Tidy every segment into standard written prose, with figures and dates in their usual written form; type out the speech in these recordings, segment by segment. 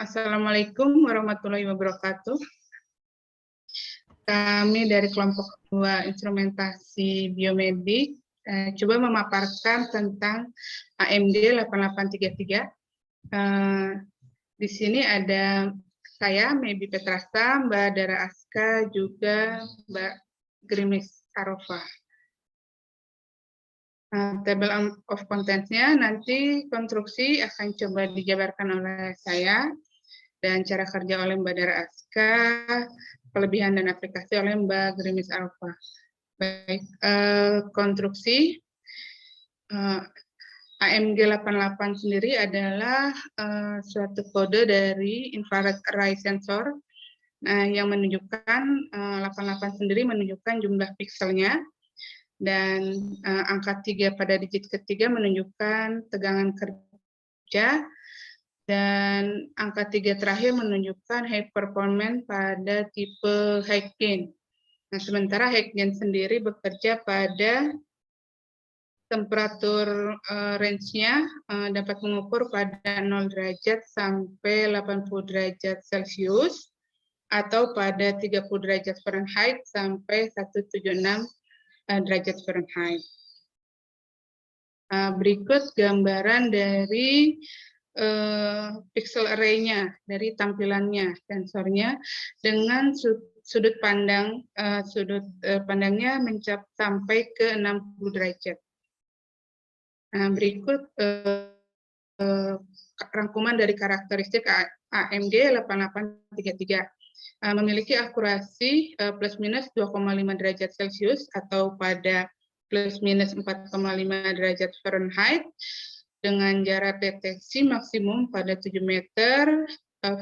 Assalamualaikum warahmatullahi wabarakatuh. Kami dari kelompok 2 instrumentasi biomedik coba memaparkan tentang AMD 8833. Di sini ada saya, Maybe Petrasa, Mbak Dara Aska, juga Mbak Grimis Arofah. Table of contents-nya nanti konstruksi akan coba dijabarkan oleh saya, dan cara kerja oleh Mbak Dara Aska, kelebihan dan aplikasi oleh Mbak Grimis Arofah. Baik, konstruksi AMG 88 sendiri adalah suatu kode dari infrared array sensor yang menunjukkan 88 sendiri menunjukkan jumlah pikselnya, dan angka 3 pada digit ketiga menunjukkan tegangan kerja, dan angka 3 terakhir menunjukkan high performance pada tipe high gain. Nah, sementara high gain sendiri bekerja pada temperatur range-nya dapat mengukur pada 0 derajat sampai 80 derajat Celcius, atau pada 30 derajat Fahrenheit sampai 176 derajat Fahrenheit. Berikut gambaran dari pixel array-nya, dari tampilannya, sensornya, dengan sudut pandangnya mencapai sampai ke 60 derajat. Berikut rangkuman dari karakteristik AMD 8833. Memiliki akurasi plus minus 2,5 derajat Celcius atau pada plus minus 4,5 derajat Fahrenheit, dengan jarak deteksi maksimum pada 7 meter,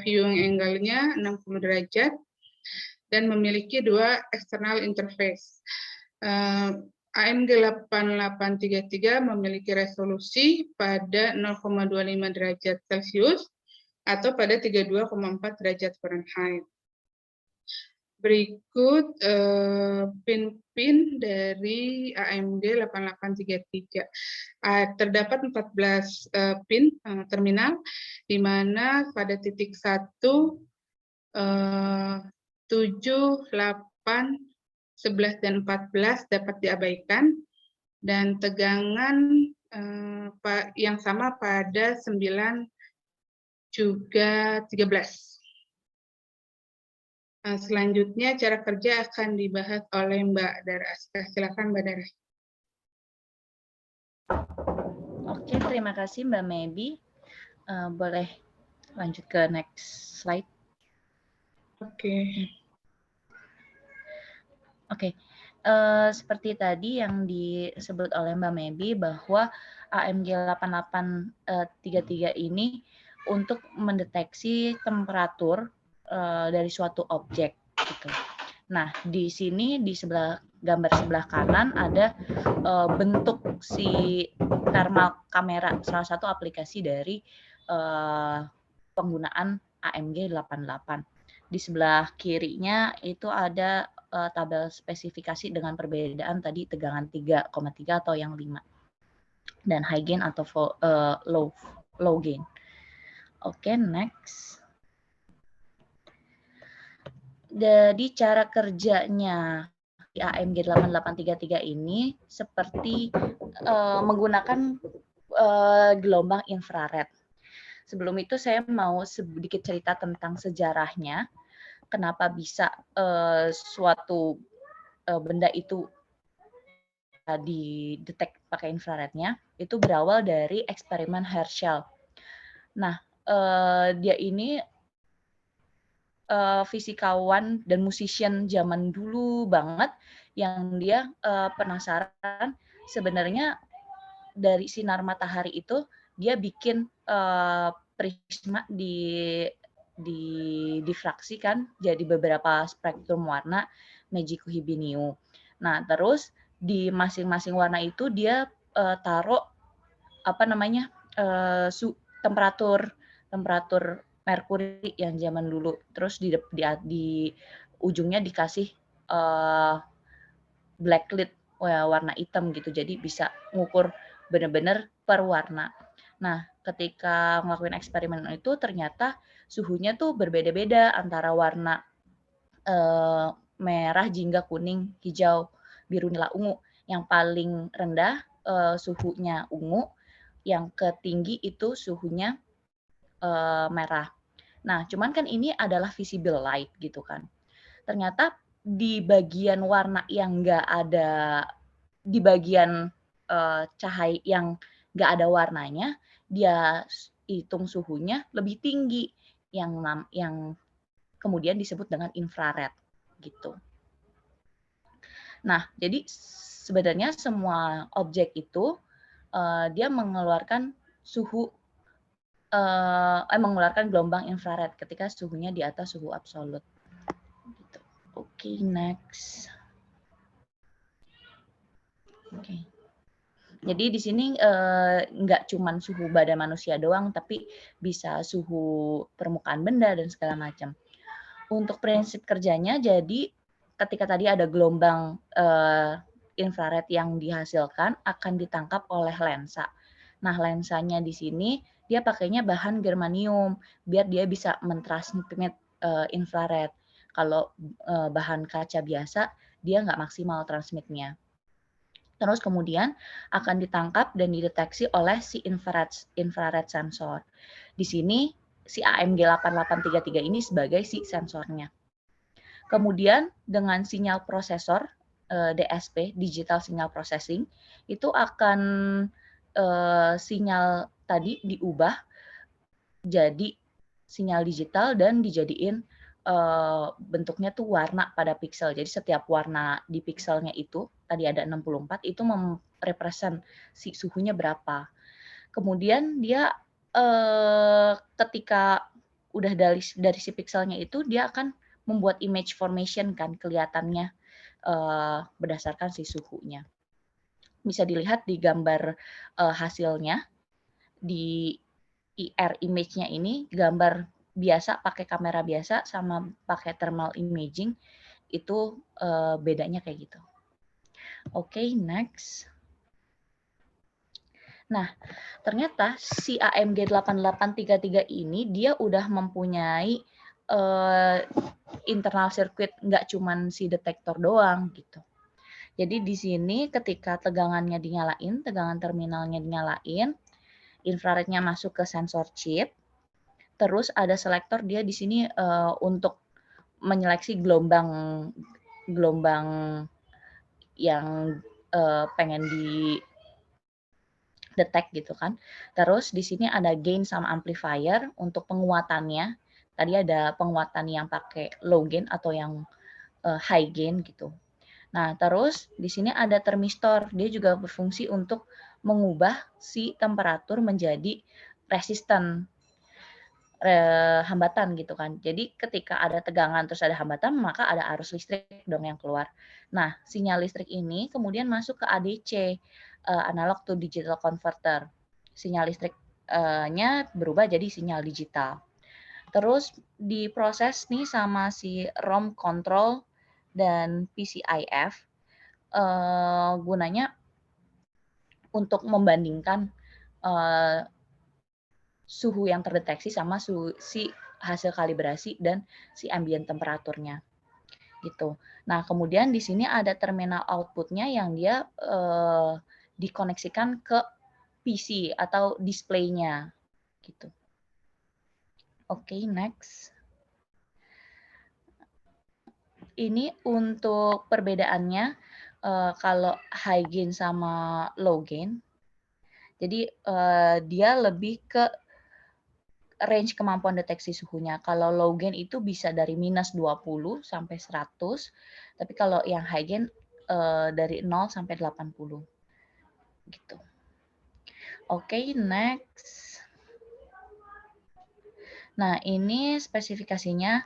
viewing angle-nya 60 derajat, dan memiliki 2 external interface. AMD 8833 memiliki resolusi pada 0,25 derajat Celcius atau pada 32,4 derajat Fahrenheit. Berikut pin-pin dari AMD 8833. Terdapat 14 pin terminal, di mana pada titik 1, 7, 8, 11, dan 14 dapat diabaikan, dan tegangan yang sama pada 9 juga 13. Selanjutnya cara kerja akan dibahas oleh Mbak Dara Aska. Silakan Mbak Dara. Oke, terima kasih Mbak Maybe. Boleh lanjut ke next slide. Oke. Seperti tadi yang disebut oleh Mbak Maybe bahwa AMG 8833 ini untuk mendeteksi temperatur dari suatu objek gitu. Nah, di sini di gambar sebelah kanan ada bentuk si thermal kamera, salah satu aplikasi dari penggunaan AMG 88. Di sebelah kirinya itu ada tabel spesifikasi dengan perbedaan tadi tegangan 3,3 atau yang 5, dan high gain atau low gain. Oke, next. Jadi cara kerjanya di AMG 8833 ini seperti menggunakan gelombang infrared. Sebelum itu saya mau sedikit cerita tentang sejarahnya, kenapa bisa suatu benda itu didetek pakai infrarednya. Itu berawal dari eksperimen Herschel. Nah, dia ini fisikawan dan musician zaman dulu banget yang dia penasaran sebenarnya dari sinar matahari itu dia bikin prisma difraksikan jadi beberapa spektrum warna Magico-Hibiniu. Nah, terus di masing-masing warna itu dia taruh temperatur merkuri yang zaman dulu. Terus di ujungnya dikasih backlit warna hitam gitu. Jadi bisa ngukur benar-benar per warna. Nah, ketika ngelakuin eksperimen itu ternyata suhunya tuh berbeda-beda antara warna merah, jingga, kuning, hijau, biru, nila, ungu. Yang paling rendah suhunya ungu, yang ketinggi itu suhunya merah. Nah, cuman kan ini adalah visible light gitu kan. Ternyata di bagian warna yang nggak ada, di bagian cahaya yang nggak ada warnanya, dia hitung suhunya lebih tinggi, yang kemudian disebut dengan infrared gitu. Nah, jadi sebenarnya semua objek itu dia mengeluarkan mengeluarkan gelombang infrared ketika suhunya di atas suhu absolut. Gitu. Oke, next. Oke. Jadi di sini nggak cuman suhu badan manusia doang, tapi bisa suhu permukaan benda dan segala macam. Untuk prinsip kerjanya, jadi ketika tadi ada gelombang infrared yang dihasilkan akan ditangkap oleh lensa. Nah, lensanya di sini dia pakainya bahan germanium biar dia bisa mentransmit infrared. Kalau bahan kaca biasa, dia nggak maksimal transmitnya. Terus kemudian akan ditangkap dan dideteksi oleh si infrared sensor. Di sini si AMG 8833 ini sebagai si sensornya. Kemudian dengan sinyal prosesor DSP, Digital Signal Processing, itu akan sinyal tadi diubah jadi sinyal digital dan dijadiin bentuknya tuh warna pada pixel. Jadi setiap warna di pixelnya itu, tadi ada 64, itu merepresent si suhunya berapa. Kemudian dia ketika udah dari si pixelnya itu, dia akan membuat image formation kan, kelihatannya berdasarkan si suhunya. Bisa dilihat di gambar hasilnya, di IR image-nya ini, gambar biasa pakai kamera biasa sama pakai thermal imaging, itu bedanya kayak gitu. Oke, next. Nah, ternyata si AMG 8833 ini dia udah mempunyai internal circuit, nggak cuman si detektor doang gitu. Jadi di sini ketika tegangannya dinyalain, tegangan terminalnya dinyalain, infrarednya masuk ke sensor chip, terus ada selektor dia di sini untuk menyeleksi gelombang yang pengen di detect gitu kan. Terus di sini ada gain sama amplifier untuk penguatannya. Tadi ada penguatan yang pakai low gain atau yang high gain gitu. Nah, terus di sini ada termistor. Dia juga berfungsi untuk mengubah si temperatur menjadi resisten, hambatan gitu kan. Jadi ketika ada tegangan terus ada hambatan, maka ada arus listrik dong yang keluar. Nah, sinyal listrik ini kemudian masuk ke ADC, analog to digital converter. Sinyal listriknya berubah jadi sinyal digital. Terus diproses nih sama si ROM control dan PCIF, gunanya untuk membandingkan suhu yang terdeteksi sama si hasil kalibrasi dan si ambient temperaturnya gitu. Nah, kemudian di sini ada terminal output-nya yang dia dikoneksikan ke PC atau display-nya gitu. Oke, next. Ini untuk perbedaannya kalau high gain sama low gain. Jadi dia lebih ke range kemampuan deteksi suhunya. Kalau low gain itu bisa dari minus 20 sampai 100, tapi kalau yang high gain dari 0 sampai 80. Gitu. Oke, next. Nah, ini spesifikasinya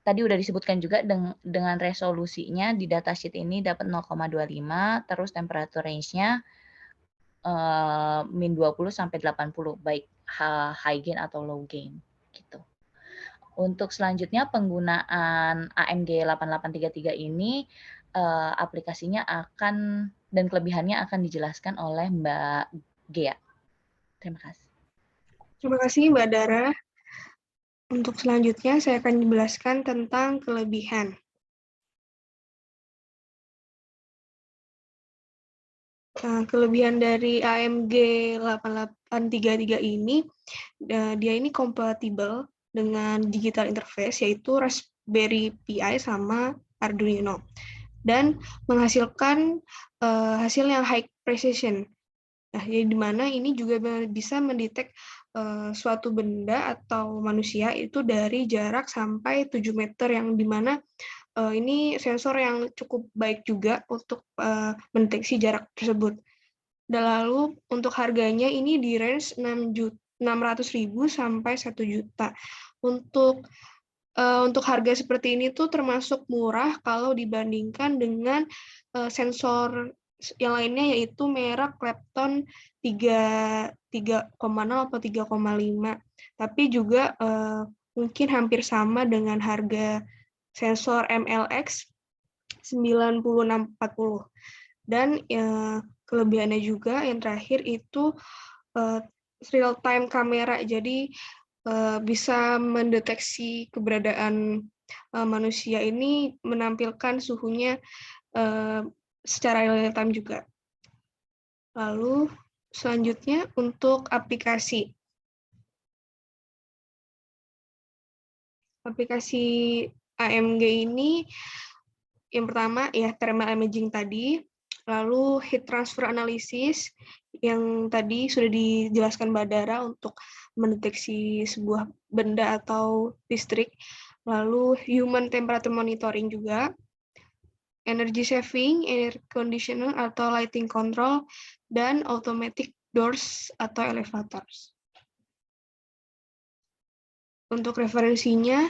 tadi udah disebutkan juga dengan resolusinya di datasheet ini dapat 0,25, terus temperature range-nya min 20 sampai 80, baik high gain atau low gain gitu. Untuk selanjutnya penggunaan AMG 8833 ini aplikasinya akan dan kelebihannya akan dijelaskan oleh Mbak Gea. Terima kasih. Terima kasih Mbak Dara. Untuk selanjutnya saya akan menjelaskan tentang kelebihan. Kelebihan dari AMG 8833 ini, dia ini kompatibel dengan digital interface, yaitu Raspberry Pi sama Arduino, dan menghasilkan hasil yang high precision. Nah, jadi di mana ini juga bisa mendetek suatu benda atau manusia itu dari jarak sampai 7 meter, yang di mana ini sensor yang cukup baik juga untuk mendeteksi jarak tersebut. Dan lalu untuk harganya ini di range 600.000 sampai 1 juta. Untuk harga seperti ini tuh termasuk murah kalau dibandingkan dengan sensor yang lainnya, yaitu merek Clapton 3,0 atau 3,5. Tapi juga mungkin hampir sama dengan harga sensor MLX 9640. Dan kelebihannya juga yang terakhir itu real time kamera, jadi bisa mendeteksi keberadaan manusia ini, menampilkan suhunya secara real time juga. Lalu selanjutnya untuk aplikasi. Aplikasi AMG ini yang pertama ya thermal imaging tadi, lalu heat transfer analysis yang tadi sudah dijelaskan Mbak Dara untuk mendeteksi sebuah benda atau listrik, lalu human temperature monitoring juga, energy saving, air conditioner atau lighting control, dan automatic doors atau elevators. Untuk referensinya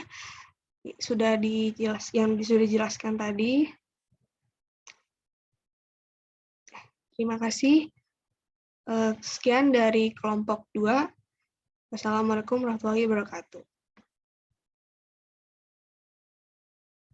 sudah dijelaskan tadi. Terima kasih. Sekian dari kelompok 2. Wassalamualaikum warahmatullahi wabarakatuh.